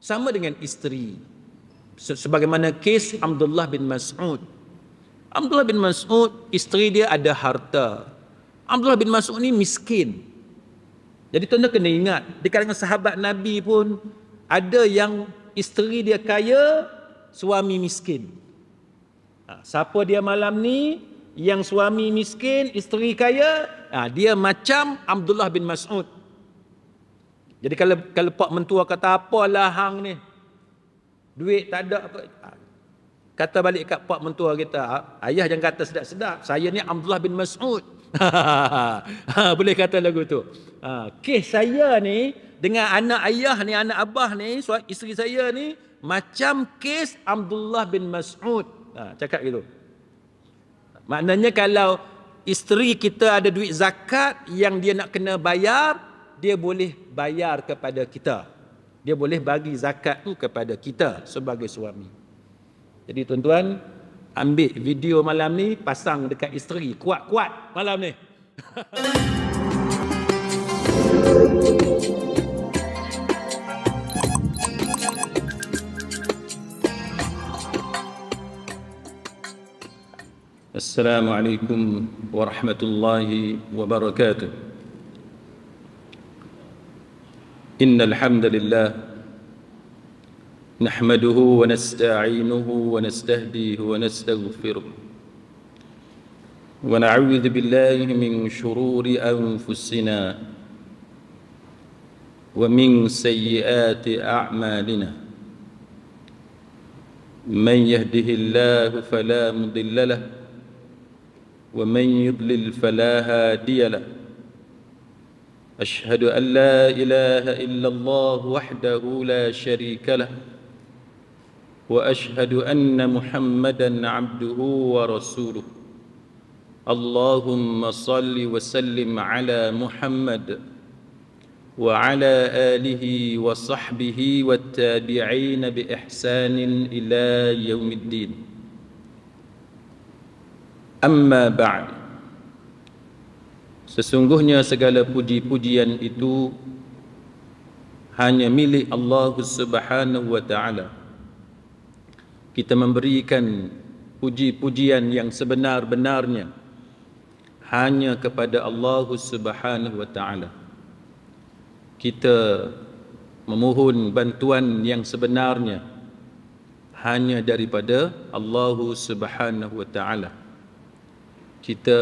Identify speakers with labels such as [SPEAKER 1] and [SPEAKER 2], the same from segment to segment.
[SPEAKER 1] Sama dengan isteri. Sebagaimana kes Abdullah bin Mas'ud. Abdullah bin Mas'ud, isteri dia ada harta. Abdullah bin Mas'ud ni miskin. Jadi tuan-tuan kena ingat, di kalangan sahabat Nabi pun ada yang isteri dia kaya, suami miskin. Siapa dia malam ni? Yang suami miskin, isteri kaya, dia macam Abdullah bin Mas'ud. Jadi kalau pak mentua kata, apalah hang ni, duit tak ada apa, kata balik kat pak mentua kita, ayah jangan kata sedap-sedap, saya ni Abdullah bin Mas'ud. Boleh kata lagu tu. Kes saya ni dengan anak ayah ni, anak abah ni, isteri saya ni macam kes Abdullah bin Mas'ud. Cakap gitu. Maknanya kalau isteri kita ada duit zakat yang dia nak kena bayar, dia boleh bayar kepada kita. Dia boleh bagi zakat tu kepada kita sebagai suami. Jadi tuan-tuan, ambil video malam ni, pasang dekat isteri, kuat-kuat malam ni. Assalamualaikum warahmatullahi wabarakatuh. Innal hamdalillah nahmaduhu wa nasta'inuhu wa nastahdihi wa nastaghfiruh wa na'udzu billahi min shururi anfusina wa min sayyiati a'malina. Man yahdihillahu fala mudilla lahu wa man yudlil fala hadiya lahu. أشهد أن لا إله إلا الله وحده لا شريك له وأشهد أن محمدًا عبده ورسوله. اللهم صل وسلم على محمد وعلى آله وصحبه والتابعين بإحسان إلى يوم الدين. أما بعد. Sesungguhnya segala puji-pujian itu hanya milik Allah Subhanahu wa ta'ala. Kita memberikan puji-pujian yang sebenar-benarnya hanya kepada Allah Subhanahu wa ta'ala. Kita memohon bantuan yang sebenarnya hanya daripada Allah Subhanahu wa ta'ala. Kita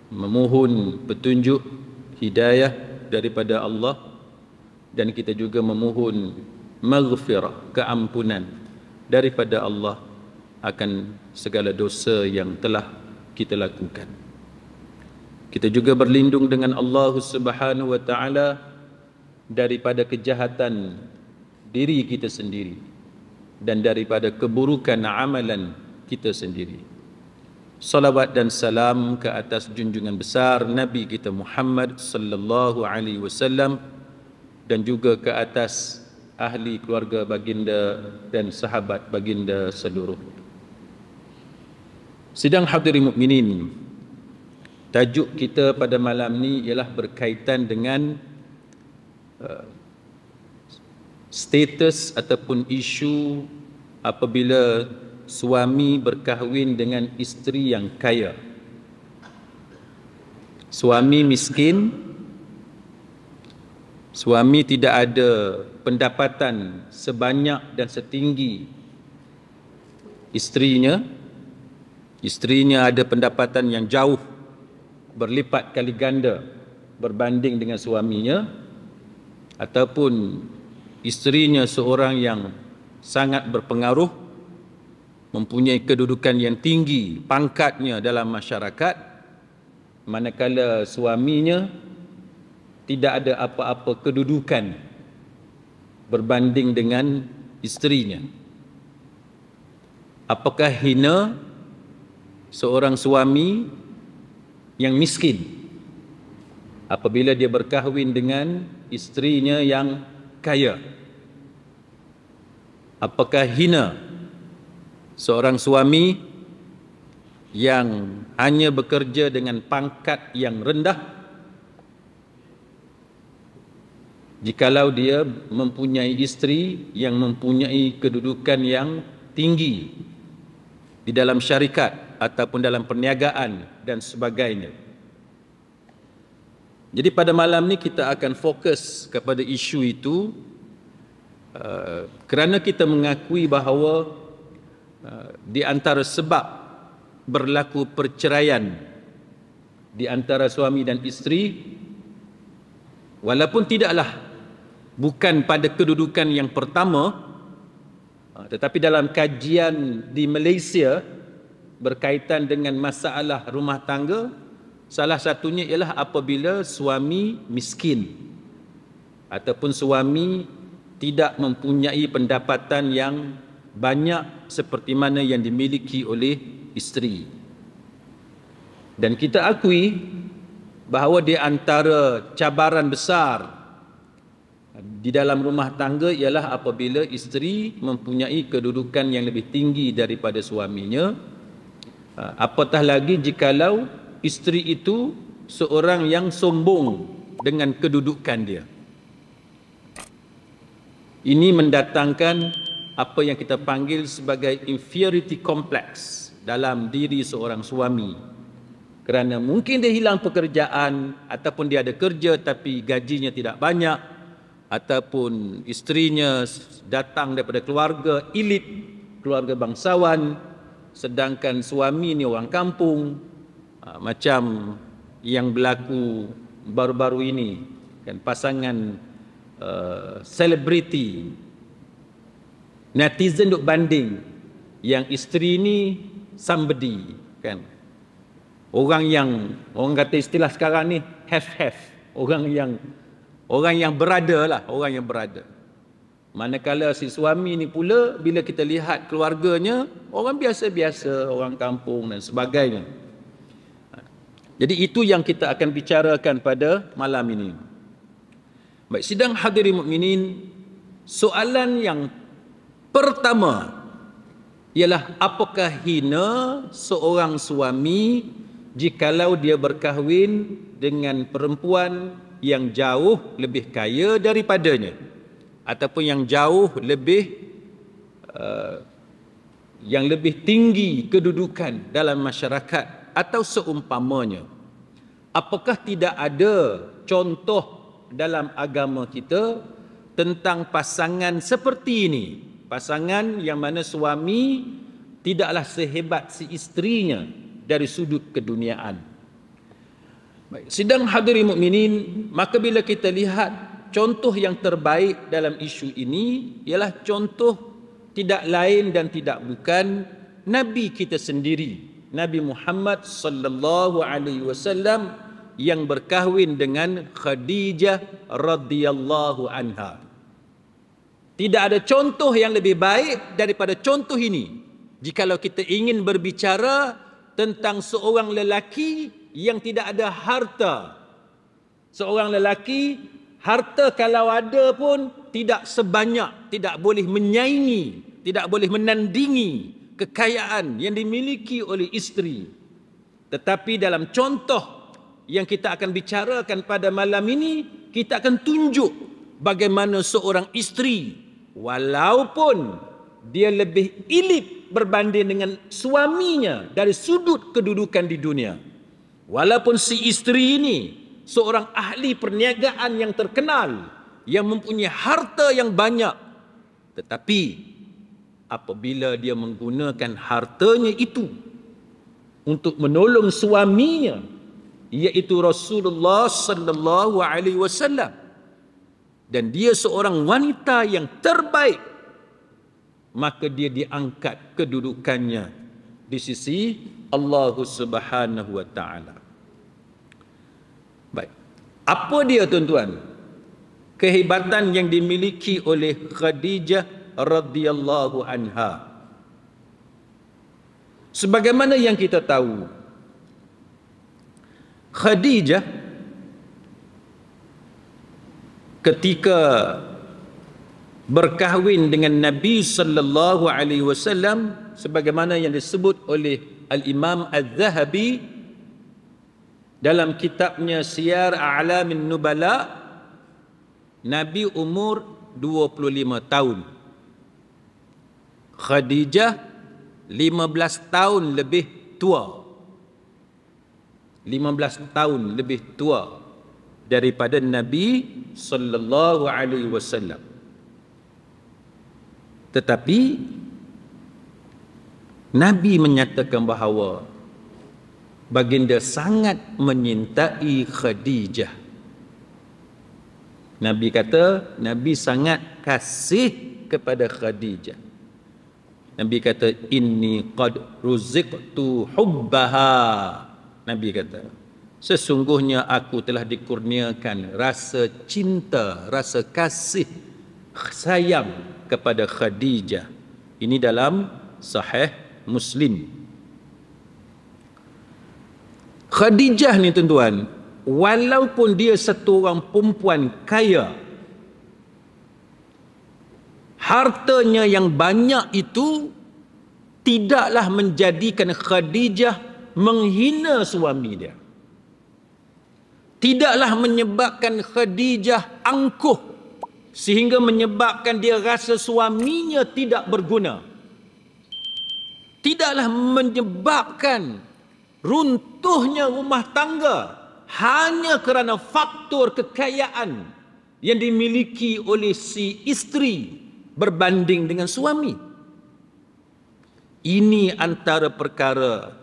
[SPEAKER 1] memohon petunjuk hidayah daripada Allah, dan kita juga memohon maghfirah, keampunan daripada Allah akan segala dosa yang telah kita lakukan. Kita juga berlindung dengan Allah Subhanahu wa ta'ala daripada kejahatan diri kita sendiri dan daripada keburukan amalan kita sendiri. Salawat dan salam ke atas junjungan besar Nabi kita Muhammad sallallahu alaihi wasallam, dan juga ke atas ahli keluarga baginda dan sahabat baginda seluruh. Sidang hadirin mukminin, tajuk kita pada malam ni ialah berkaitan dengan status ataupun isu apabila suami berkahwin dengan isteri yang kaya. Suami miskin, suami tidak ada pendapatan sebanyak dan setinggi isterinya. Isterinya ada pendapatan yang jauh berlipat kali ganda berbanding dengan suaminya, ataupun isterinya seorang yang sangat berpengaruh, mempunyai kedudukan yang tinggi pangkatnya dalam masyarakat, manakala suaminya tidak ada apa-apa kedudukan berbanding dengan isterinya. Apakah hina seorang suami yang miskin apabila dia berkahwin dengan isterinya yang kaya? Apakah hina seorang suami yang hanya bekerja dengan pangkat yang rendah jikalau dia mempunyai isteri yang mempunyai kedudukan yang tinggi di dalam syarikat ataupun dalam perniagaan dan sebagainya. Jadi pada malam ni kita akan fokus kepada isu itu kerana kita mengakui bahawa di antara sebab berlaku perceraian di antara suami dan isteri, walaupun bukan pada kedudukan yang pertama, tetapi dalam kajian di Malaysia berkaitan dengan masalah rumah tangga, salah satunya ialah apabila suami miskin ataupun suami tidak mempunyai pendapatan yang banyak seperti mana yang dimiliki oleh isteri. Dan kita akui bahawa di antara cabaran besar di dalam rumah tangga ialah apabila isteri mempunyai kedudukan yang lebih tinggi daripada suaminya, apatah lagi jikalau isteri itu seorang yang sombong dengan kedudukan dia. Ini mendatangkan apa yang kita panggil sebagai inferiority complex dalam diri seorang suami. Kerana mungkin dia hilang pekerjaan, ataupun dia ada kerja tapi gajinya tidak banyak, ataupun isterinya datang daripada keluarga elit, keluarga bangsawan, sedangkan suami ni orang kampung, macam yang berlaku baru-baru ini, kan, pasangan selebriti, netizen duk banding yang isteri ni somebody, kan, orang kata istilah sekarang ni have, orang yang berada lah, orang yang berada. Manakala si suami ni pula bila kita lihat keluarganya orang biasa-biasa, orang kampung dan sebagainya. Jadi itu yang kita akan bicarakan pada malam ini. Baik, sidang hadirin mukminin, soalan yang pertama ialah apakah hina seorang suami jikalau dia berkahwin dengan perempuan yang jauh lebih kaya daripadanya ataupun yang jauh lebih tinggi kedudukan dalam masyarakat atau seumpamanya. Apakah tidak ada contoh dalam agama kita tentang pasangan seperti ini, pasangan yang mana suami tidaklah sehebat si isterinya dari sudut keduniaan. Baik, sidang hadirin mukminin, maka bila kita lihat contoh yang terbaik dalam isu ini ialah contoh tidak lain dan tidak bukan Nabi kita sendiri, Nabi Muhammad sallallahu alaihi wasallam yang berkahwin dengan Khadijah radhiyallahu anha. Tidak ada contoh yang lebih baik daripada contoh ini jikalau kita ingin berbicara tentang seorang lelaki yang tidak ada harta. Seorang lelaki, harta kalau ada pun tidak sebanyak, tidak boleh menyaingi, tidak boleh menandingi kekayaan yang dimiliki oleh isteri. Tetapi dalam contoh yang kita akan bicarakan pada malam ini, kita akan tunjuk bagaimana seorang isteri, walaupun dia lebih elit berbanding dengan suaminya dari sudut kedudukan di dunia, walaupun si isteri ini seorang ahli perniagaan yang terkenal, yang mempunyai harta yang banyak, tetapi apabila dia menggunakan hartanya itu untuk menolong suaminya, iaitu Rasulullah sallallahu alaihi wasallam, dan dia seorang wanita yang terbaik, maka dia diangkat kedudukannya di sisi Allah Subhanahu wa taala. Baik. Apa dia tuan-tuan? Kehebatan yang dimiliki oleh Khadijah radhiyallahu anha. Sebagaimana yang kita tahu, Khadijah ketika berkahwin dengan Nabi sallallahu alaihi wasallam, sebagaimana yang disebut oleh Al-Imam Az-Zahabi dalam kitabnya Siyar A'lamin Nubala, Nabi umur 25 tahun. Khadijah 15 tahun lebih tua. 15 tahun lebih tua daripada Nabi sallallahu alaihi wasallam. Tetapi Nabi menyatakan bahawa baginda sangat menyintai Khadijah. Nabi kata, Nabi sangat kasih kepada Khadijah. Nabi kata, inni qad ruziqtu hubbaha. Nabi kata, sesungguhnya aku telah dikurniakan rasa cinta, rasa kasih, sayang kepada Khadijah. Ini dalam Sahih Muslim. Khadijah ni tuan-tuan, walaupun dia satu orang perempuan kaya, hartanya yang banyak itu tidaklah menjadikan Khadijah menghina suami dia. Tidaklah menyebabkan Khadijah angkuh sehingga menyebabkan dia rasa suaminya tidak berguna. Tidaklah menyebabkan runtuhnya rumah tangga hanya kerana faktor kekayaan yang dimiliki oleh si isteri berbanding dengan suami. Ini antara perkara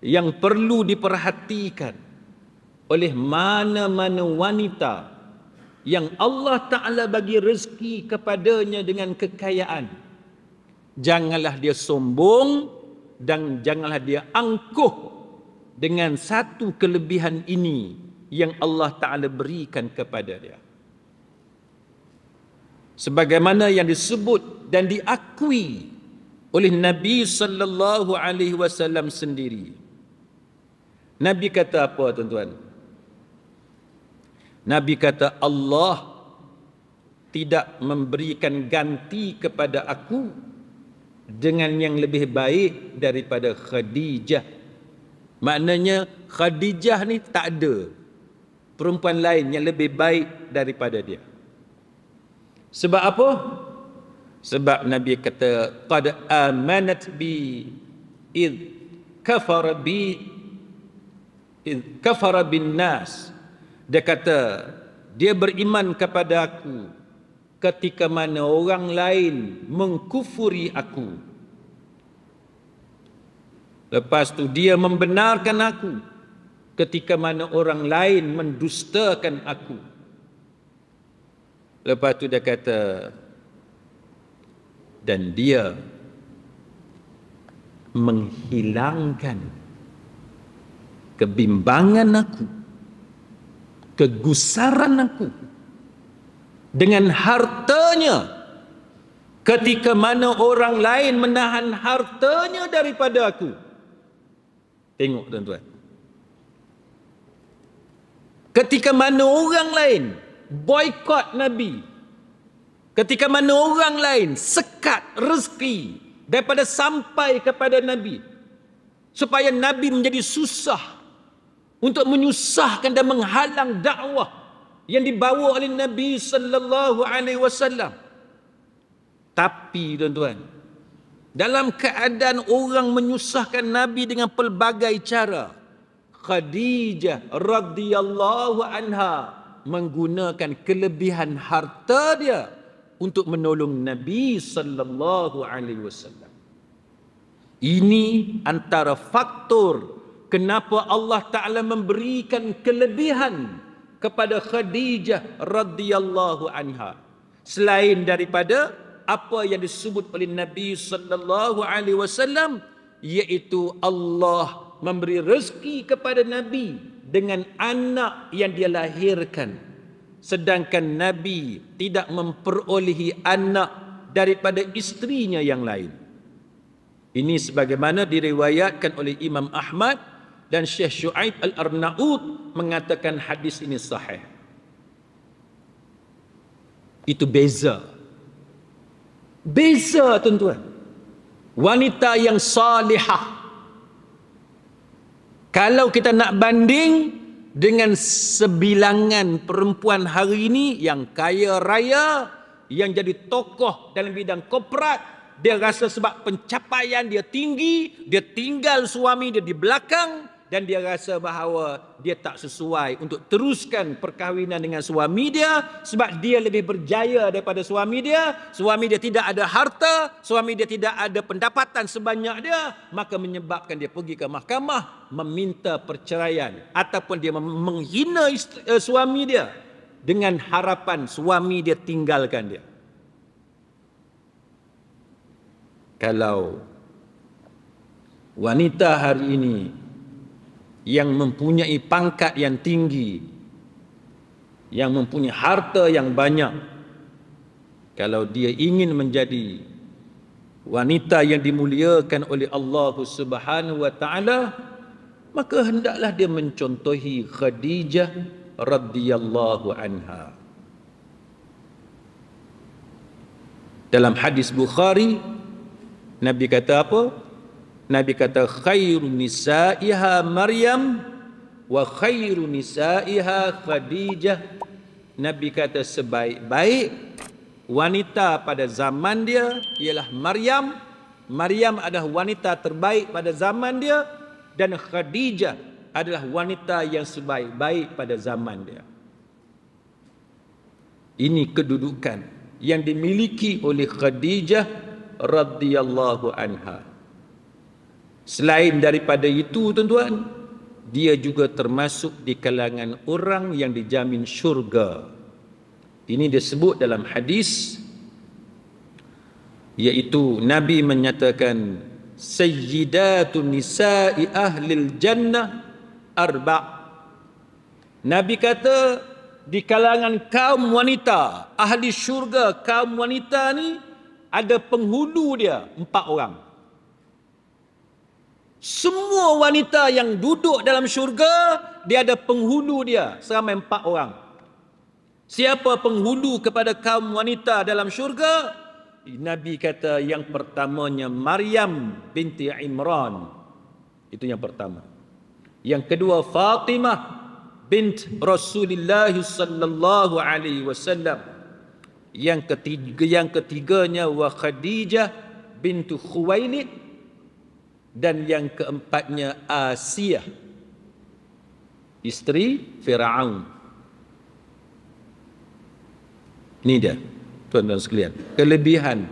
[SPEAKER 1] yang perlu diperhatikan oleh mana-mana wanita yang Allah Ta'ala bagi rezeki kepadanya dengan kekayaan. Janganlah dia sombong dan janganlah dia angkuh dengan satu kelebihan ini yang Allah Ta'ala berikan kepada dia. Sebagaimana yang disebut dan diakui oleh Nabi sallallahu alaihi wasallam sendiri. Nabi kata apa tuan-tuan? Nabi kata, Allah tidak memberikan ganti kepada aku dengan yang lebih baik daripada Khadijah. Maknanya Khadijah ni tak ada perempuan lain yang lebih baik daripada dia. Sebab apa? Sebab Nabi kata, qad amanat bi id kafara bin nas. Dia kata, dia beriman kepada aku ketika mana orang lain mengkufuri aku. Lepas tu dia membenarkan aku ketika mana orang lain mendustakan aku. Lepas tu dia kata, dan dia menghilangkan kebimbangan aku, kegusaran aku dengan hartanya ketika mana orang lain menahan hartanya daripada aku. Tengok tuan-tuan, ketika mana orang lain boikot Nabi, ketika mana orang lain sekat rezeki daripada sampai kepada Nabi, supaya Nabi menjadi susah untuk menyusahkan dan menghalang dakwah yang dibawa oleh Nabi sallallahu alaihi wasallam. Tapi tuan-tuan, dalam keadaan orang menyusahkan Nabi dengan pelbagai cara, Khadijah radhiyallahu anha menggunakan kelebihan harta dia untuk menolong Nabi sallallahu alaihi wasallam. Ini antara faktor kenapa Allah Ta'ala memberikan kelebihan kepada Khadijah radhiyallahu anha. Selain daripada apa yang disebut oleh Nabi sallallahu alaihi wasallam, iaitu Allah memberi rezeki kepada Nabi dengan anak yang dia lahirkan, sedangkan Nabi tidak memperolehi anak daripada isterinya yang lain. Ini sebagaimana diriwayatkan oleh Imam Ahmad dan Syekh Syuaib Al-Arnaud mengatakan hadis ini sahih. Itu beza. Beza tuan-tuan. Wanita yang salihah, kalau kita nak banding dengan sebilangan perempuan hari ini yang kaya raya, yang jadi tokoh dalam bidang korporat. Dia rasa sebab pencapaian dia tinggi, dia tinggal suami dia di belakang, dan dia rasa bahawa dia tak sesuai untuk teruskan perkahwinan dengan suami dia sebab dia lebih berjaya daripada suami dia tidak ada harta, suami dia tidak ada pendapatan sebanyak dia, maka menyebabkan dia pergi ke mahkamah meminta perceraian ataupun dia menghina suami dia dengan harapan suami dia tinggalkan dia. Kalau wanita hari ini yang mempunyai pangkat yang tinggi, yang mempunyai harta yang banyak, kalau dia ingin menjadi wanita yang dimuliakan oleh Allah Subhanahu wa taala, maka hendaklah dia mencontohi Khadijah radhiyallahu anha. Dalam hadis Bukhari, Nabi kata apa? Nabi kata khairu nisaiha Maryam wa khairu nisaiha Khadijah. Nabi kata sebaik-baik wanita pada zaman dia ialah Maryam. Maryam adalah wanita terbaik pada zaman dia, dan Khadijah adalah wanita yang sebaik-baik pada zaman dia. Ini kedudukan yang dimiliki oleh Khadijah radhiyallahu anha. Selain daripada itu, tuan-tuan, dia juga termasuk di kalangan orang yang dijamin syurga. Ini disebut dalam hadis, iaitu Nabi menyatakan sayyidatun nisa'i ahlil jannah arba'. Nabi kata di kalangan kaum wanita ahli syurga, kaum wanita ni ada penghulu dia 4 orang. Semua wanita yang duduk dalam syurga, dia ada penghulu dia seramai 4 orang. Siapa penghulu kepada kaum wanita dalam syurga? Nabi kata yang pertamanya Maryam binti Imran. Itu yang pertama. Yang kedua Fatimah bint Rasulullah sallallahu alaihi wasallam. Yang ketiganya wa Khadijah bintu Khuwailid. Dan yang keempatnya Asiyah, isteri Firaun. Ini dia, tuan-tuan sekalian, kelebihan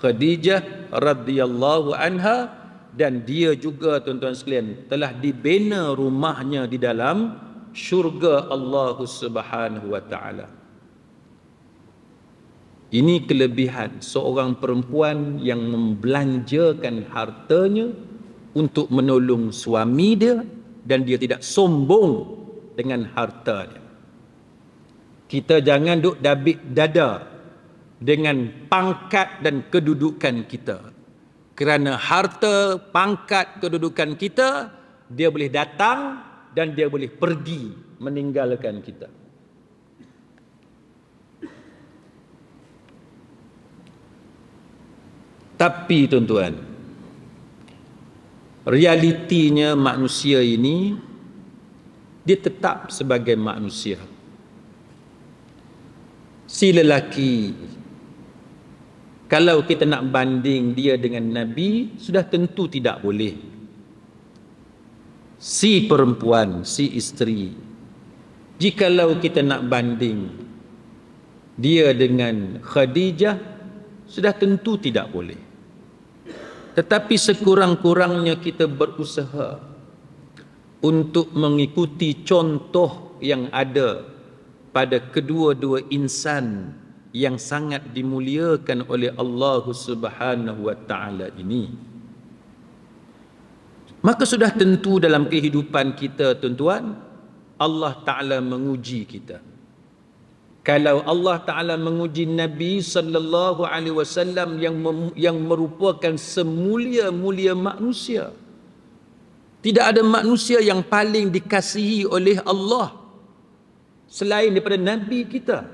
[SPEAKER 1] Khadijah radhiyallahu anha, dan dia juga, tuan-tuan sekalian, telah dibina rumahnya di dalam syurga Allah Subhanahu wa taala. Ini kelebihan seorang perempuan yang membelanjakan hartanya untuk menolong suami dia, dan dia tidak sombong dengan harta dia. Kita jangan duk dabik dada dengan pangkat dan kedudukan kita. Kerana harta, pangkat, kedudukan kita, dia boleh datang dan dia boleh pergi meninggalkan kita. Tapi tuan-tuan, realitinya manusia ini, dia tetap sebagai manusia. Si lelaki, kalau kita nak banding dia dengan Nabi, sudah tentu tidak boleh. Si perempuan, si isteri, jikalau kita nak banding dia dengan Khadijah, sudah tentu tidak boleh. Tetapi sekurang-kurangnya kita berusaha untuk mengikuti contoh yang ada pada kedua-dua insan yang sangat dimuliakan oleh Allah Subhanahu wa taala ini. Maka sudah tentu dalam kehidupan kita, tuan-tuan, Allah Taala menguji kita. Kalau Allah Ta'ala menguji Nabi sallallahu alaihi wasallam yang merupakan semulia-mulia manusia, tidak ada manusia yang paling dikasihi oleh Allah selain daripada Nabi kita,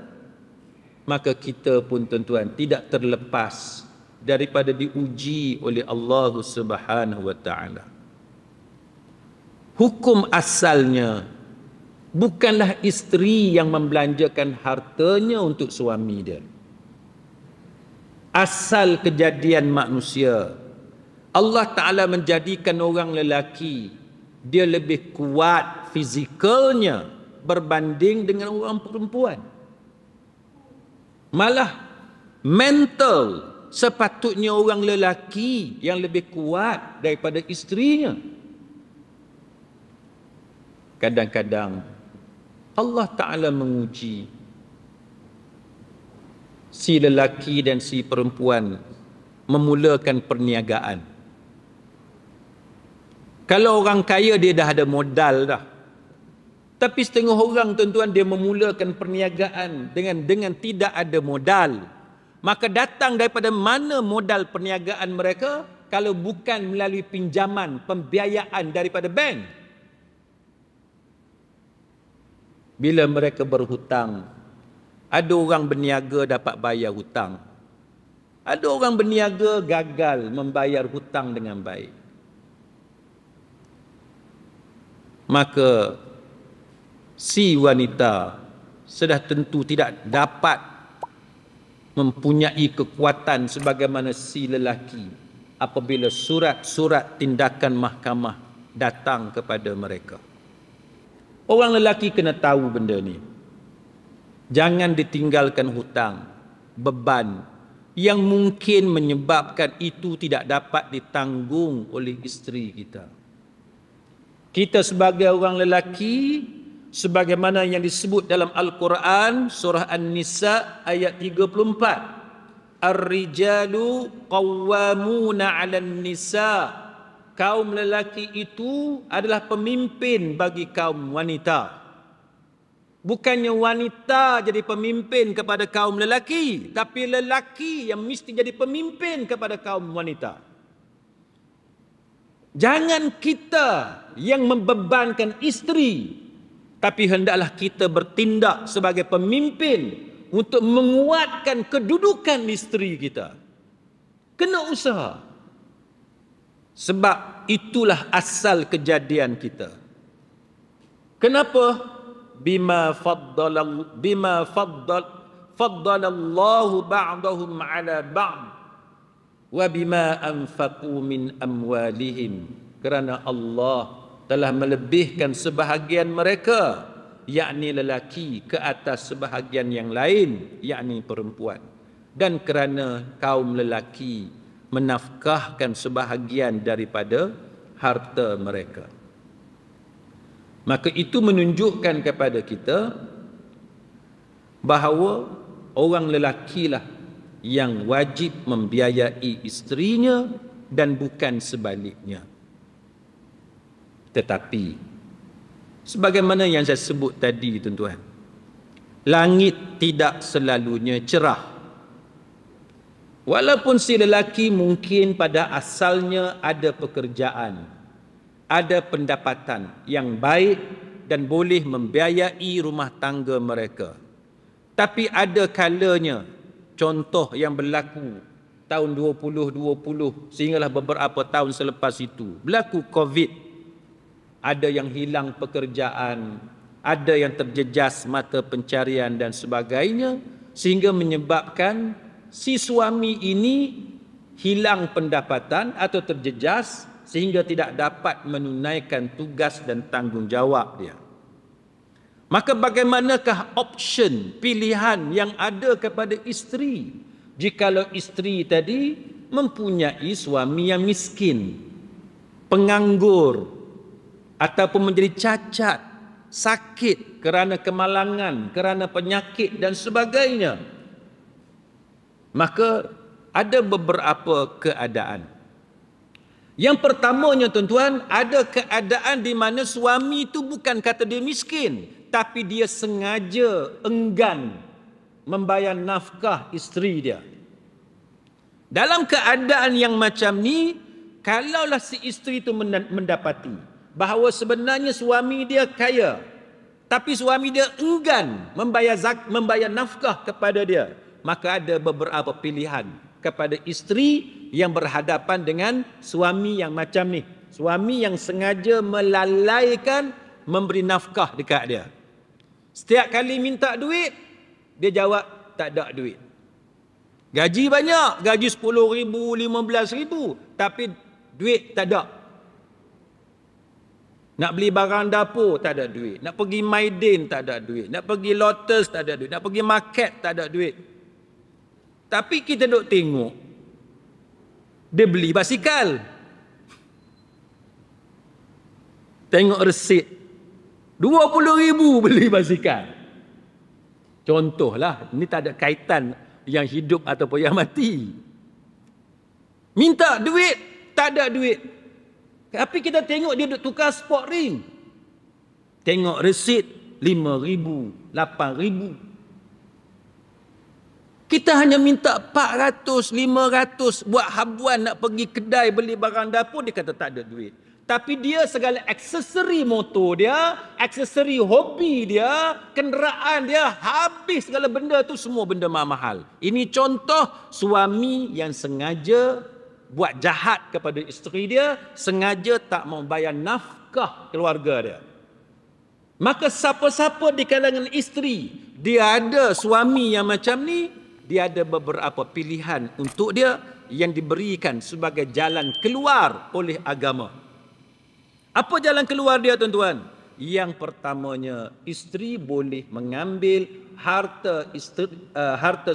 [SPEAKER 1] maka kita pun, tuan-tuan, tidak terlepas daripada diuji oleh Allah Subhanahu wa taala. Hukum asalnya Bukanlah isteri yang membelanjakan hartanya untuk suami dia. Asal kejadian manusia, Allah Ta'ala menjadikan orang lelaki dia lebih kuat fizikalnya berbanding dengan orang perempuan. Malah mental sepatutnya orang lelaki yang lebih kuat daripada isterinya. Kadang-kadang Allah Ta'ala menguji si lelaki dan si perempuan memulakan perniagaan. Kalau orang kaya dia dah ada modal dah. Tapi setengah orang tuan-tuan dia memulakan perniagaan dengan tidak ada modal. Maka datang daripada mana modal perniagaan mereka kalau bukan melalui pinjaman, pembiayaan daripada bank? Bila mereka berhutang, ada orang berniaga dapat bayar hutang. Ada orang berniaga gagal membayar hutang dengan baik. Maka si wanita sudah tentu tidak dapat mempunyai kekuatan sebagaimana si lelaki apabila surat-surat tindakan mahkamah datang kepada mereka. Orang lelaki kena tahu benda ni. Jangan ditinggalkan hutang, beban yang mungkin menyebabkan itu tidak dapat ditanggung oleh isteri kita. Kita sebagai orang lelaki, sebagaimana yang disebut dalam Al-Quran, surah An-Nisa ayat 34. Ar-rijalu qawwamuna 'alan nisa. Kaum lelaki itu adalah pemimpin bagi kaum wanita. Bukannya wanita jadi pemimpin kepada kaum lelaki, tapi lelaki yang mesti jadi pemimpin kepada kaum wanita. Jangan kita yang membebankan isteri, tapi hendaklah kita bertindak sebagai pemimpin untuk menguatkan kedudukan isteri kita. Kena usaha. Sebab itulah asal kejadian kita. Kenapa? Bima faddalallahu ba'dahum 'ala ba'd wa bima anfaqu min amwalihim. Kerana Allah telah melebihkan sebahagian mereka, yakni lelaki, ke atas sebahagian yang lain, yakni perempuan. Dan kerana kaum lelaki menafkahkan sebahagian daripada harta mereka. Maka itu menunjukkan kepada kita bahawa orang lelakilah yang wajib membiayai isterinya dan bukan sebaliknya. Tetapi sebagaimana yang saya sebut tadi tuan-tuan, langit tidak selalunya cerah. Walaupun si lelaki mungkin pada asalnya ada pekerjaan, ada pendapatan yang baik dan boleh membiayai rumah tangga mereka. Tapi ada kalanya, contoh yang berlaku tahun 2020 sehinggalah beberapa tahun selepas itu, berlaku COVID. Ada yang hilang pekerjaan, ada yang terjejas mata pencarian dan sebagainya, sehingga menyebabkan si suami ini hilang pendapatan atau terjejas sehingga tidak dapat menunaikan tugas dan tanggungjawab dia. Maka bagaimanakah option, pilihan yang ada kepada isteri jikalau isteri tadi mempunyai suami yang miskin, penganggur, ataupun menjadi cacat, sakit kerana kemalangan, kerana penyakit dan sebagainya? Maka ada beberapa keadaan. Yang pertamanya tuan-tuan, ada keadaan di mana suami itu bukan kata dia miskin, tapi dia sengaja enggan membayar nafkah isteri dia. Dalam keadaan yang macam ni, kalaulah si isteri itu mendapati bahawa sebenarnya suami dia kaya, tapi suami dia enggan membayar nafkah kepada dia, maka ada beberapa pilihan kepada isteri yang berhadapan dengan suami yang macam ni. Suami yang sengaja melalaikan memberi nafkah dekat dia. Setiap kali minta duit, dia jawab tak ada duit. Gaji banyak, gaji 10,000, 15,000, tapi duit tak ada. Nak beli barang dapur tak ada duit, nak pergi Maidin tak ada duit, nak pergi Lotus tak ada duit, nak pergi market tak ada duit. Tapi kita duk tengok, dia beli basikal. Tengok resit, 20,000 beli basikal. Contohlah, ini tak ada kaitan yang hidup ataupun yang mati. Minta duit, tak ada duit. Tapi kita tengok dia duk tukar sport ring. Tengok resit 5,000, 8,000. Kita hanya minta 400, 500 buat habuan nak pergi kedai beli barang dapur, dia kata tak ada duit. Tapi dia segala aksesori motor dia, aksesori hobi dia, kenderaan dia, habis segala benda tu, semua benda mahal. Ini contoh suami yang sengaja buat jahat kepada isteri dia, sengaja tak mau bayar nafkah keluarga dia. Maka siapa-siapa di kalangan isteri, dia ada suami yang macam ni, dia ada beberapa pilihan untuk dia yang diberikan sebagai jalan keluar oleh agama. Apa jalan keluar dia, tuan-tuan? Yang pertamanya, isteri boleh mengambil harta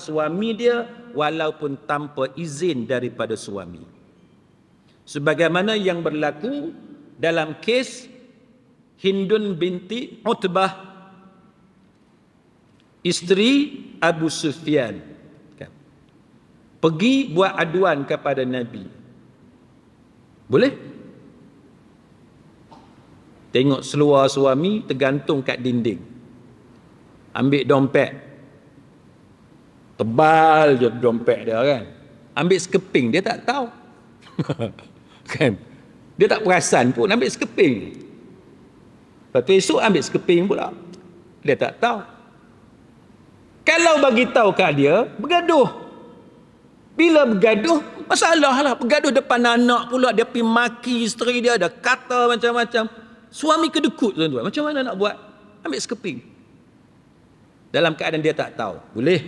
[SPEAKER 1] suami dia walaupun tanpa izin daripada suami. Sebagaimana yang berlaku dalam kes Hindun binti Utbah, isteri Abu Sufyan, pergi buat aduan kepada Nabi. Boleh? Tengok seluar suami tergantung kat dinding. Ambil dompet. Tebal je dompet dia kan. Ambil sekeping, dia tak tahu. Kan? Dia tak perasan pun ambil sekeping. Lepas tu esok ambil sekeping pula. Dia tak tahu. Kalau bagi tahu kat dia, bergaduh. Bila bergaduh, masalah lah. Bergaduh depan anak pula, dia pergi maki isteri dia, ada kata macam-macam. Suami kedekut, tuan-tuan. Macam mana nak buat? Ambil sekeping. Dalam keadaan dia tak tahu. Boleh.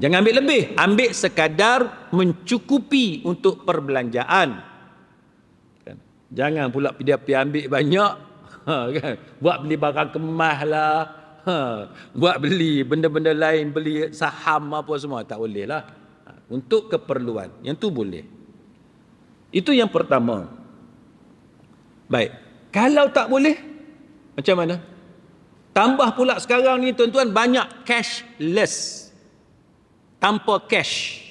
[SPEAKER 1] Jangan ambil lebih. Ambil sekadar mencukupi untuk perbelanjaan. Jangan pula dia pergi ambil banyak. Kan? Buat beli barang kemas lah. Buat beli benda-benda lain. Beli saham apa semua. Tak boleh lah. Untuk keperluan. Yang tu boleh. Itu yang pertama. Baik, kalau tak boleh, macam mana? Tambah pula sekarang ni, tuan-tuan, banyak cashless. Tanpa cash.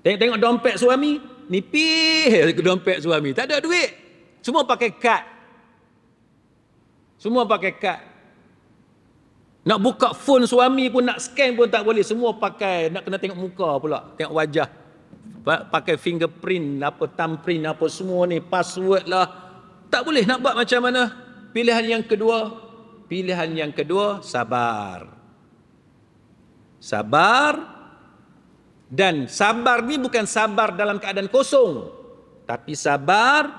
[SPEAKER 1] Tengok dompet suami, nipih dompet suami. Tak ada duit. Semua pakai kad. Semua pakai kad. Nak buka phone suami pun, nak scan pun tak boleh. Semua pakai, nak kena tengok muka pula. Tengok wajah. Pakai fingerprint, apa thumbprint, apa semua ni, password lah. Tak boleh. Nak buat macam mana? Pilihan yang kedua, sabar. Sabar. Dan sabar ni bukan sabar dalam keadaan kosong. Tapi sabar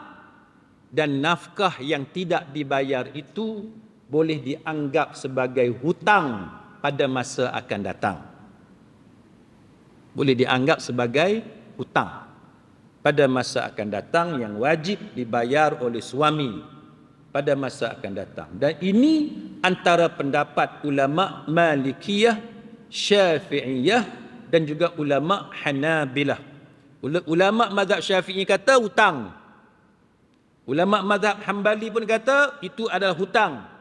[SPEAKER 1] dan nafkah yang tidak dibayar itu boleh dianggap sebagai hutang pada masa akan datang. Boleh dianggap sebagai hutang pada masa akan datang yang wajib dibayar oleh suami pada masa akan datang. Dan ini antara pendapat ulama Malikiyah, Syafi'iyah dan juga ulama Hanabilah. Ulama mazhab Syafi'i kata hutang. Ulama mazhab Hambali pun kata itu adalah hutang.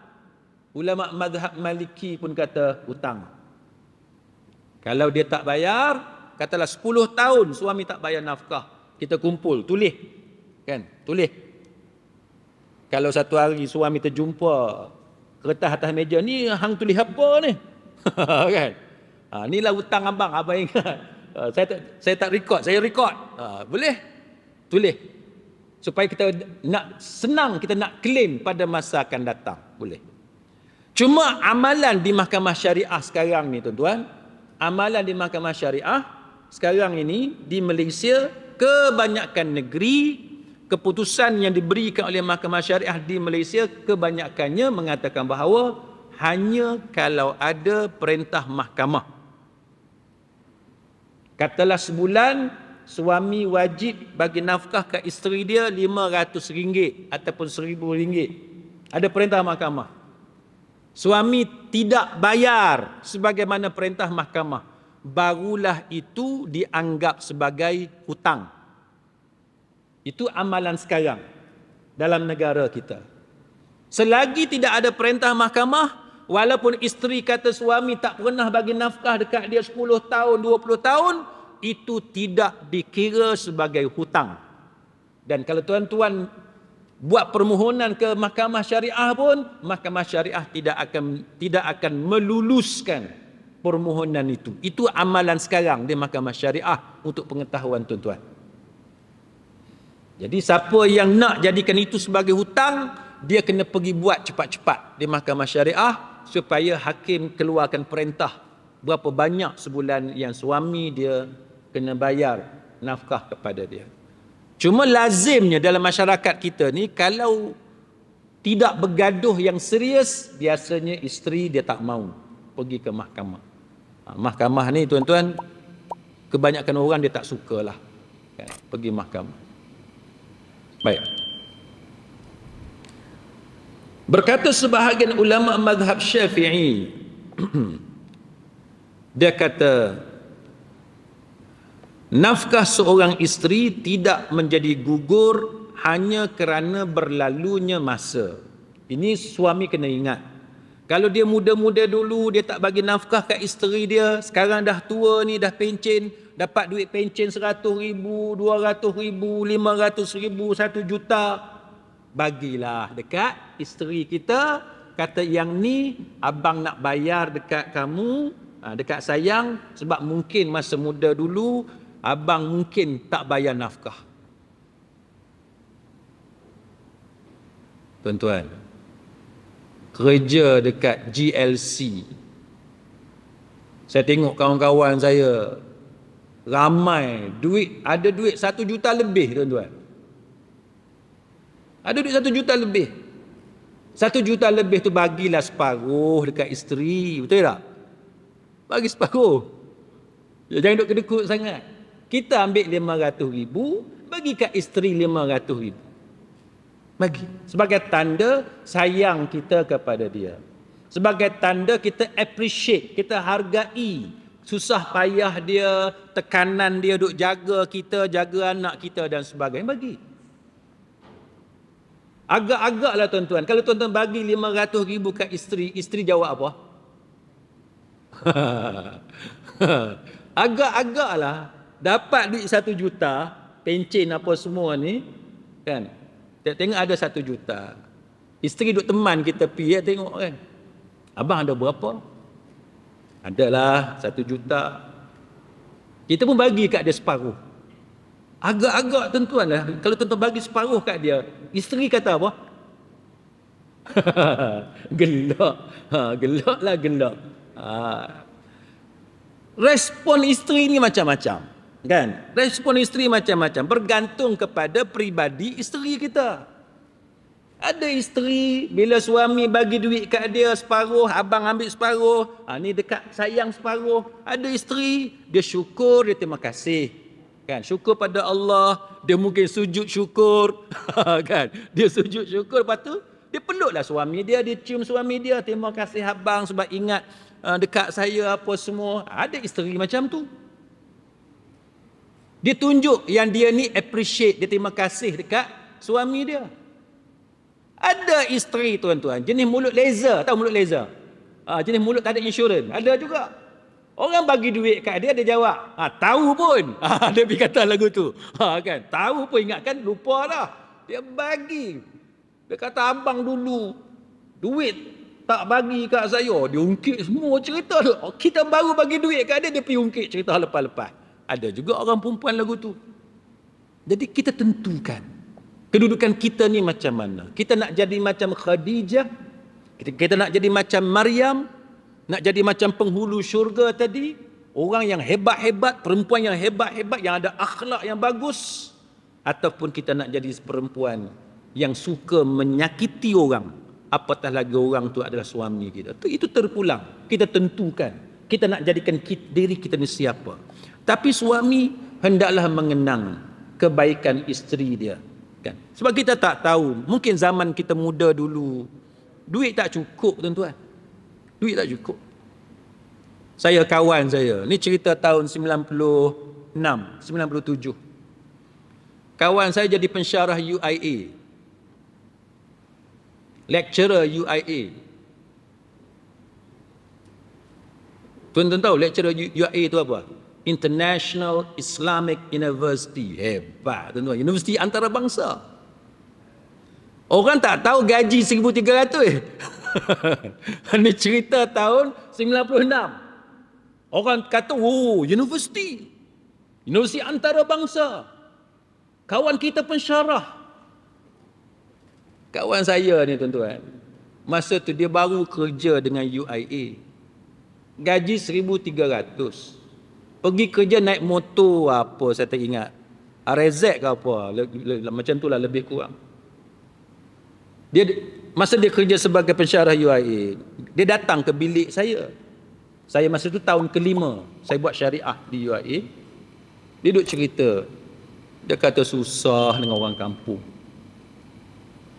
[SPEAKER 1] Ulama mazhab Maliki pun kata hutang. Kalau dia tak bayar, katalah 10 tahun suami tak bayar nafkah, kita kumpul, tulis. Kan? Tulis. Kalau satu hari suami terjumpa kertas atas meja ni, hang tulis apa ni? Kan? Inilah hutang abang ingat. Saya tak record, saya record. Boleh? Tulis. Supaya kita nak senang, kita nak claim pada masa akan datang. Boleh. Cuma amalan di mahkamah syariah sekarang ni, tuan-tuan, amalan di mahkamah syariah sekarang ini di Malaysia, kebanyakan negeri, keputusan yang diberikan oleh mahkamah syariah di Malaysia kebanyakannya mengatakan bahawa hanya kalau ada perintah mahkamah. Katalah sebulan suami wajib bagi nafkah ke isteri dia RM500 ataupun RM1,000. Ada perintah mahkamah. Suami tidak bayar sebagaimana perintah mahkamah, barulah itu dianggap sebagai hutang. Itu amalan sekarang dalam negara kita. Selagi tidak ada perintah mahkamah, walaupun isteri kata suami tak pernah bagi nafkah dekat dia 10 tahun, 20 tahun, itu tidak dikira sebagai hutang. Dan kalau tuan-tuan buat permohonan ke mahkamah syariah pun, mahkamah syariah tidak akan meluluskan permohonan itu. Itu amalan sekarang di mahkamah syariah untuk pengetahuan tuan-tuan. Jadi siapa yang nak jadikan itu sebagai hutang, dia kena pergi buat cepat-cepat di mahkamah syariah supaya hakim keluarkan perintah berapa banyak sebulan yang suami dia kena bayar nafkah kepada dia. Cuma lazimnya dalam masyarakat kita ni, kalau tidak bergaduh yang serius, biasanya isteri dia tak mau pergi ke mahkamah. Mahkamah ni tuan-tuan, kebanyakan orang dia tak sukalah pergi mahkamah. Baik. Berkata sebahagian ulama mazhab Syafi'i, dia kata nafkah seorang isteri tidak menjadi gugur hanya kerana berlalunya masa. Ini suami kena ingat. Kalau dia muda-muda dulu dia tak bagi nafkah kat isteri dia, sekarang dah tua ni, dah pencen, dapat duit pencen RM100,000, RM200,000, RM500,000, RM1,000,000, bagilah dekat isteri kita. Kata yang ni abang nak bayar dekat kamu, dekat sayang, sebab mungkin masa muda dulu abang mungkin tak bayar nafkah. Tuan-tuan, kerja dekat GLC, saya tengok kawan-kawan saya ramai ada duit 1 juta lebih tuan-tuan. Ada duit 1 juta lebih. 1 juta lebih tu bagilah separuh dekat isteri, betul tak? Bagi separuh. Jangan duk kedekut sangat. Kita ambil RM500,000, bagi kat isteri RM500,000. Bagi. Sebagai tanda sayang kita kepada dia. Sebagai tanda kita appreciate, kita hargai susah payah dia, tekanan dia duk jaga kita, jaga anak kita dan sebagainya. Bagi. Agak-agaklah tuan-tuan, kalau tuan-tuan bagi RM500,000 kat isteri, isteri jawab apa? Agak-agaklah dapat duit 1 juta, pencen apa semua ni, kan? Tengok ada 1 juta. Isteri duk teman kita pergi, tengok kan. Abang ada berapa? Adalah 1 juta. Kita pun bagi kat dia separuh. Agak-agak tuan-tuan lah, kalau tuan-tuan bagi separuh kat dia, isteri kata apa? Gelak. Gelak lah gelak. Respon isteri ni macam-macam, kan? Respon isteri macam-macam, bergantung kepada peribadi isteri kita. Ada isteri bila suami bagi duit kat dia separuh, abang ambil separuh, ni dekat sayang separuh. Ada isteri dia syukur, dia terima kasih, kan? Syukur pada Allah, dia mungkin sujud syukur, kan? Dia sujud syukur, lepas tu dia peluklah suami dia, dia cium suami dia, terima kasih abang sebab ingat dekat saya apa semua. Ada isteri macam tu. Dia tunjuk yang dia ni appreciate, dia terima kasih dekat suami dia. Ada isteri tuan-tuan, jenis mulut laser, tahu mulut laser? Jenis mulut tak ada insurans, ada juga. Orang bagi duit kat dia, dia jawab, tahu pun. Dia pergi kata lagu tu. Kan? Tahu pun, ingatkan, lupa dah. Dia bagi. Dia kata abang dulu duit tak bagi kat saya, dia ungkit semua cerita tu. Kita baru bagi duit kat dia, dia pergi ungkit cerita lepas-lepas. Ada juga orang perempuan lagu tu. Jadi kita tentukan kedudukan kita ni macam mana. Kita nak jadi macam Khadijah, kita nak jadi macam Maryam, nak jadi macam penghulu syurga tadi, orang yang hebat-hebat, perempuan yang hebat-hebat, yang ada akhlak yang bagus, ataupun kita nak jadi perempuan yang suka menyakiti orang, apatah lagi orang tu adalah suami kita. Itu terpulang. Kita tentukan. Kita nak jadikan diri kita ni siapa. Tapi suami hendaklah mengenang kebaikan isteri dia. Kan? Sebab kita tak tahu. Mungkin zaman kita muda dulu, duit tak cukup tuan-tuan. Duit tak cukup. Saya kawan saya, ni cerita tahun 96, 97. Kawan saya jadi pensyarah UIA. Lecturer UIA. Tuan-tuan tahu lecturer UIA itu apa? International Islamic University. Hebat tuan-tuan. Universiti antarabangsa. Orang tak tahu gaji 1,300. Ini cerita tahun 96. Orang kata, oh, universiti. Universiti antarabangsa. Kawan kita pensyarah. Kawan saya ni tuan-tuan, masa tu dia baru kerja dengan UIA. Gaji 1,300. Pergi kerja naik motor apa saya tak ingat. RZ ke apa. Macam tu lah lebih kurang. Masa dia kerja sebagai pensyarah UIA, dia datang ke bilik saya. Saya masa tu tahun kelima saya buat syariah di UIA. Dia duduk cerita. Dia kata susah dengan orang kampung.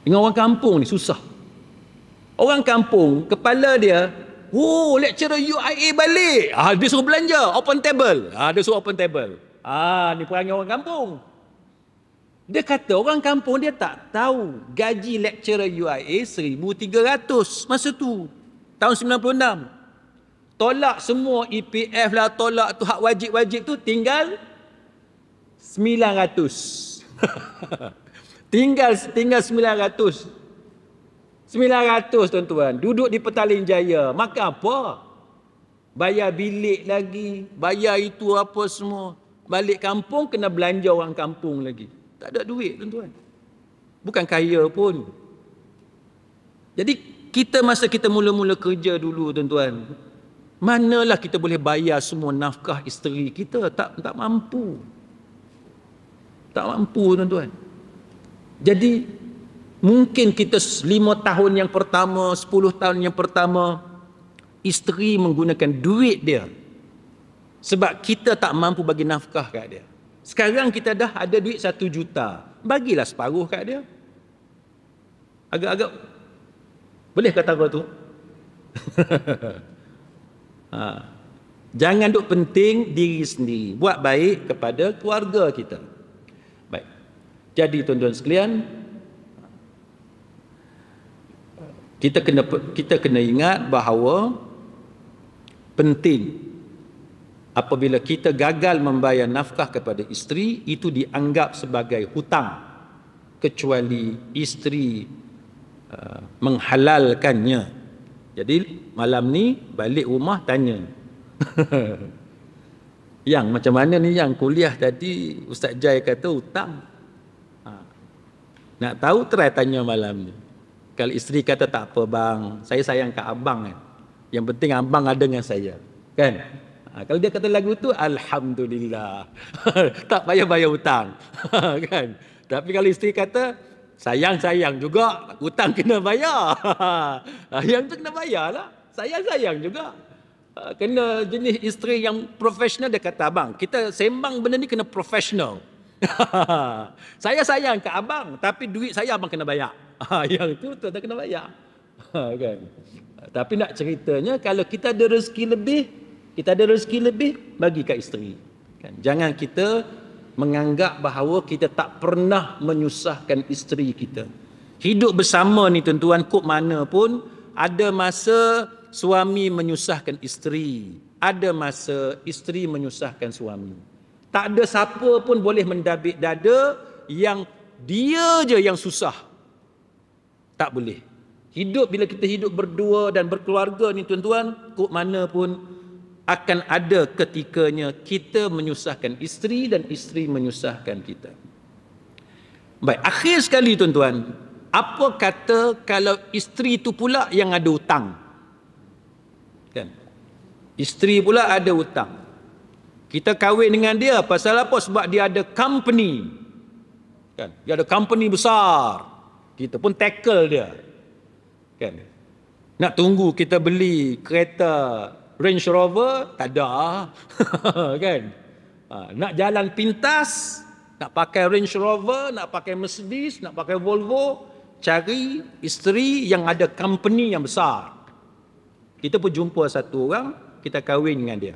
[SPEAKER 1] Dengan orang kampung ni susah. Orang kampung, kepala dia, oh, lecturer UIA balik. Dia suruh belanja, open table. Dia suruh open table. Ni perangai orang kampung. Dia kata orang kampung dia tak tahu gaji lecturer UIA 1,300 masa tu. Tahun 96. Tolak semua EPF lah, tolak tu hak wajib-wajib tu, tinggal 900. tinggal 900. 900 tuan-tuan. Duduk di Petaling Jaya. Makan apa? Bayar bilik lagi. Bayar itu apa semua. Balik kampung kena belanja orang kampung lagi. Tak ada duit tuan-tuan. Bukan kaya pun. Jadi kita masa kita mula-mula kerja dulu tuan-tuan, manalah kita boleh bayar semua nafkah isteri kita. Tak mampu. Tak mampu tuan-tuan. Jadi mungkin kita 5 tahun yang pertama, 10 tahun yang pertama, isteri menggunakan duit dia. Sebab kita tak mampu bagi nafkah kat dia. Sekarang kita dah ada duit 1 juta. Bagilah separuh kat dia. Agak-agak boleh kata kau tu? Jangan duk penting diri sendiri. Buat baik kepada keluarga kita. Baik. Jadi tuan-tuan sekalian, kita kena ingat bahawa penting apabila kita gagal membayar nafkah kepada isteri, itu dianggap sebagai hutang kecuali isteri menghalalkannya. Jadi malam ni balik rumah tanya. Yang macam mana ni yang kuliah tadi Ustaz Jai kata hutang. Nak tahu try tanya malam ni. Kalau isteri kata tak apa bang, saya sayang kat abang kan. Yang penting abang ada dengan saya. Kan? Kalau dia kata lagu tu, alhamdulillah. Tak payah bayar hutang. Kan? Tapi kalau isteri kata, sayang juga, hutang kena bayar. Yang tu kena bayar lah. Sayang juga. Kena jenis isteri yang profesional, dia kata abang, kita sembang benda ni kena profesional. Saya sayang kat abang, tapi duit saya abang kena bayar. Yang tu tak kena bayar. Kan? Tapi nak ceritanya, kalau kita ada rezeki lebih, bagi kat isteri. Kan? Jangan kita menganggap bahawa kita tak pernah menyusahkan isteri kita. Hidup bersama ni tuan-tuan, kok mana pun, ada masa suami menyusahkan isteri, ada masa isteri menyusahkan suami. Tak ada siapa pun boleh mendabik dada yang dia je yang susah. Tak boleh. Bila kita hidup berdua dan berkeluarga ni tuan-tuan, kok mana pun akan ada ketikanya kita menyusahkan isteri dan isteri menyusahkan kita. Baik, akhir sekali tuan-tuan, apa kata kalau isteri tu pula yang ada hutang? Kan? Isteri pula ada hutang. Kita kahwin dengan dia pasal apa? Sebab dia ada company. Kan? Dia ada company besar. Kita pun tackle dia. Kan? Nak tunggu kita beli kereta Range Rover, tak ada. Kan? Nak jalan pintas, nak pakai Range Rover, nak pakai Mercedes, nak pakai Volvo, cari isteri yang ada company yang besar. Kita pun jumpa satu orang, kita kahwin dengan dia.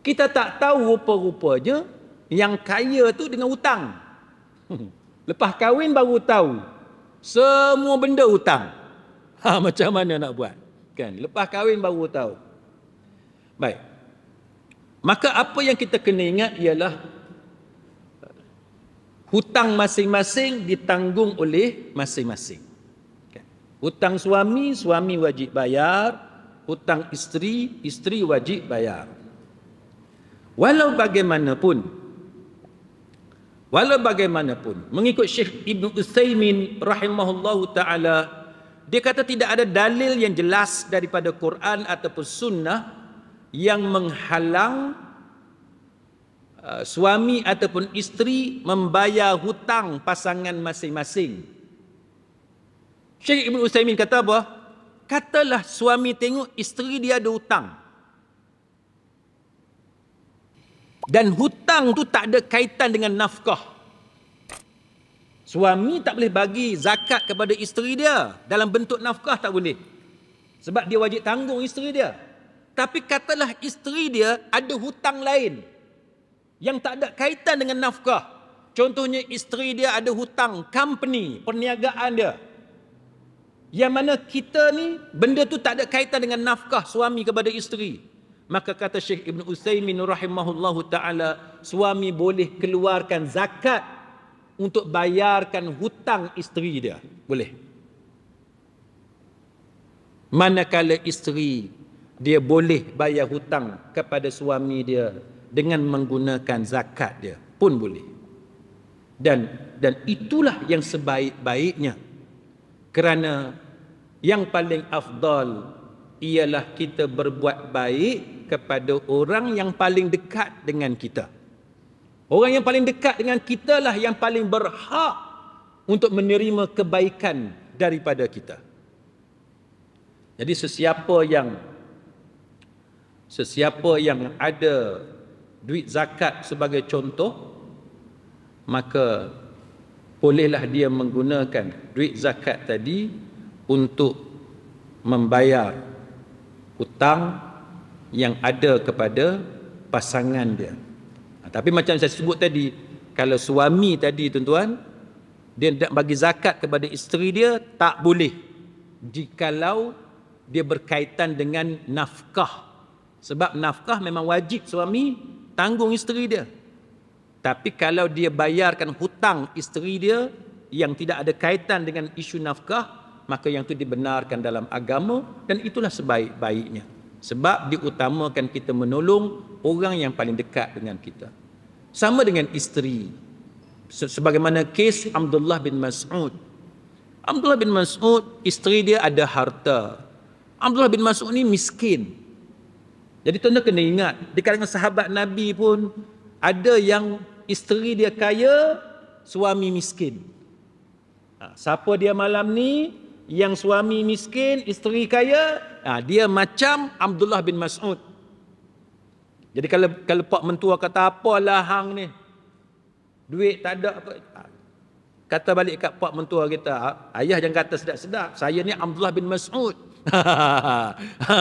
[SPEAKER 1] Kita tak tahu rupa-rupanya yang kaya tu dengan hutang. Lepas kahwin baru tahu. Semua benda hutang. Macam mana nak buat? Kan? Lepas kahwin baru tahu. Baik. Maka apa yang kita kena ingat ialah hutang masing-masing ditanggung oleh masing-masing. Kan? Hutang suami, suami wajib bayar. Hutang isteri, isteri wajib bayar. Walau bagaimanapun, mengikut Syekh Ibn Utsaimin rahimahullahu ta'ala, dia kata tidak ada dalil yang jelas daripada Quran ataupun sunnah yang menghalang suami ataupun isteri membayar hutang pasangan masing-masing. Syekh Ibn Utsaimin kata apa? Katalah suami tengok isteri dia ada hutang. Dan hutang tu tak ada kaitan dengan nafkah. Suami tak boleh bagi zakat kepada isteri dia dalam bentuk nafkah, tak boleh. Sebab dia wajib tanggung isteri dia. Tapi katalah isteri dia ada hutang lain yang tak ada kaitan dengan nafkah. Contohnya isteri dia ada hutang company, perniagaan dia. Yang mana kita ni benda tu tak ada kaitan dengan nafkah suami kepada isteri. Maka kata Syekh Ibn Utsaimin rahimahullahu ta'ala, suami boleh keluarkan zakat untuk bayarkan hutang isteri dia. Boleh. Manakala isteri dia boleh bayar hutang kepada suami dia dengan menggunakan zakat dia pun boleh. Dan itulah yang sebaik-baiknya. Kerana yang paling afdal ialah kita berbuat baik kepada orang yang paling dekat dengan kita. Orang yang paling dekat dengan kita lah yang paling berhak untuk menerima kebaikan daripada kita. Jadi sesiapa yang ada duit zakat sebagai contoh, maka bolehlah dia menggunakan duit zakat tadi untuk membayar hutang yang ada kepada pasangan dia. Tapi macam saya sebut tadi, kalau suami tadi tuan-tuan, dia nak bagi zakat kepada isteri dia, tak boleh jikalau dia berkaitan dengan nafkah. Sebab nafkah memang wajib suami tanggung isteri dia. Tapi kalau dia bayarkan hutang isteri dia yang tidak ada kaitan dengan isu nafkah, maka yang itu dibenarkan dalam agama, dan itulah sebaik-baiknya. Sebab diutamakan kita menolong orang yang paling dekat dengan kita. Sama dengan isteri. Sebagaimana kes Abdullah bin Mas'ud. Abdullah bin Mas'ud, isteri dia ada harta. Abdullah bin Mas'ud ni miskin. Jadi tuan-tuan kena ingat, di kalangan sahabat Nabi pun ada yang isteri dia kaya, suami miskin. Siapa dia malam ni? Yang suami miskin, isteri kaya, dia macam Abdullah bin Mas'ud. Jadi kalau pak mentua kata, apalah hang ni, duit tak ada apa, kata balik kat pak mentua kita, ayah jangan kata sedap-sedap, saya ni Abdullah bin Mas'ud.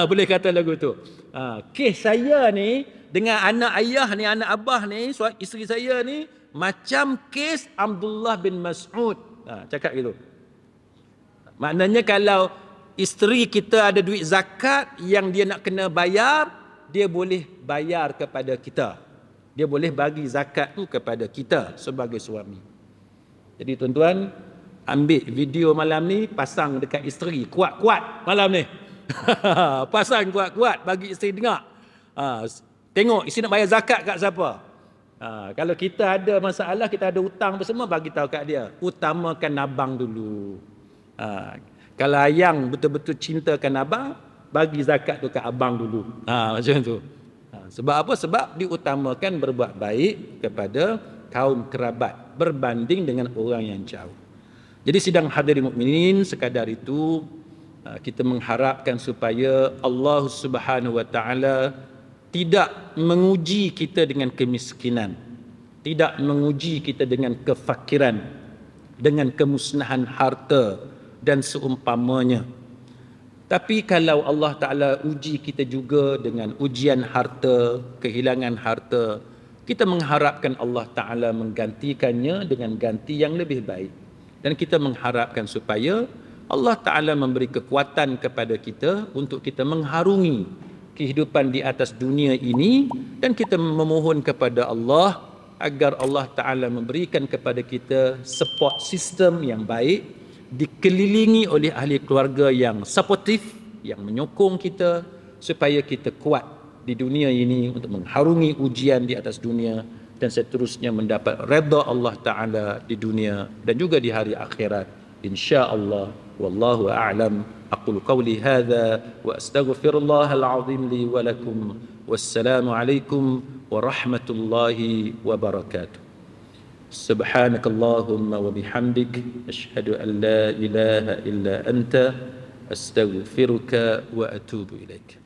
[SPEAKER 1] Boleh kata lagu tu. Kes saya ni dengan anak ayah ni, anak abah ni, isteri saya ni macam kes Abdullah bin Mas'ud. Cakap gitu. Maknanya kalau isteri kita ada duit zakat yang dia nak kena bayar, dia boleh bayar kepada kita. Dia boleh bagi zakat tu kepada kita sebagai suami. Jadi tuan-tuan, ambil video malam ni, pasang dekat isteri kuat-kuat malam ni. Pasang kuat-kuat bagi isteri dengar. Tengok isteri nak bayar zakat kat siapa. Kalau kita ada masalah, kita ada hutang bersama, bagi tahu kat dia, utamakan abang dulu. Kalau ayang betul-betul cintakan abang, bagi zakat tu kat abang dulu. Macam tu. Sebab apa? Sebab diutamakan berbuat baik kepada kaum kerabat berbanding dengan orang yang jauh. Jadi sidang hadirin mukminin, sekadar itu Kita mengharapkan supaya Allah Subhanahu wa taala tidak menguji kita dengan kemiskinan, tidak menguji kita dengan kefakiran, dengan kemusnahan harta dan seumpamanya. Tapi kalau Allah Ta'ala uji kita juga dengan ujian harta, kehilangan harta, kita mengharapkan Allah Ta'ala menggantikannya dengan ganti yang lebih baik. Dan kita mengharapkan supaya Allah Ta'ala memberi kekuatan kepada kita untuk kita mengharungi kehidupan di atas dunia ini, dan kita memohon kepada Allah agar Allah Ta'ala memberikan kepada kita support system yang baik, dikelilingi oleh ahli keluarga yang supportive, yang menyokong kita supaya kita kuat di dunia ini untuk mengharungi ujian di atas dunia dan seterusnya mendapat redha Allah Ta'ala di dunia dan juga di hari akhirat insya-Allah. Wallahu a'lam. Aqulu qawli hadha wa astaghfirullahal azim li wa lakum. Wassalamu alaikum warahmatullahi wabarakatuh. سبحانك اللهم وبحمدك أشهد أن لا إله إلا أنت أستغفرك وأتوب إليك.